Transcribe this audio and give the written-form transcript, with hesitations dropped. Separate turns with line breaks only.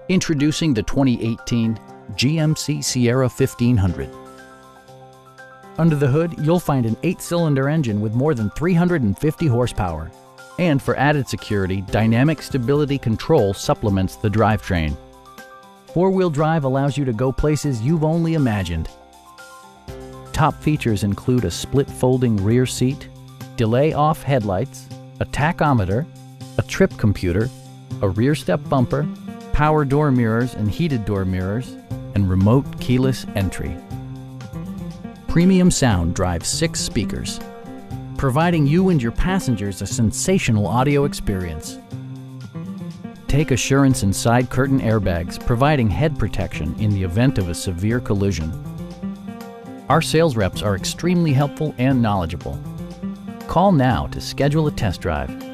Introducing the 2018 GMC Sierra 1500. Under the hood, you'll find an 8-cylinder engine with more than 350 horsepower. And for added security, dynamic stability control supplements the drivetrain. Four-wheel drive allows you to go places you've only imagined. Top features include a split folding rear seat, delay-off headlights, a tachometer, a trip computer, a rear step bumper, power door mirrors and heated door mirrors, and remote keyless entry. Premium sound drives 6 speakers, providing you and your passengers a sensational audio experience. Take assurance in side curtain airbags, providing head protection in the event of a severe collision. Our sales reps are extremely helpful and knowledgeable. Call now to schedule a test drive.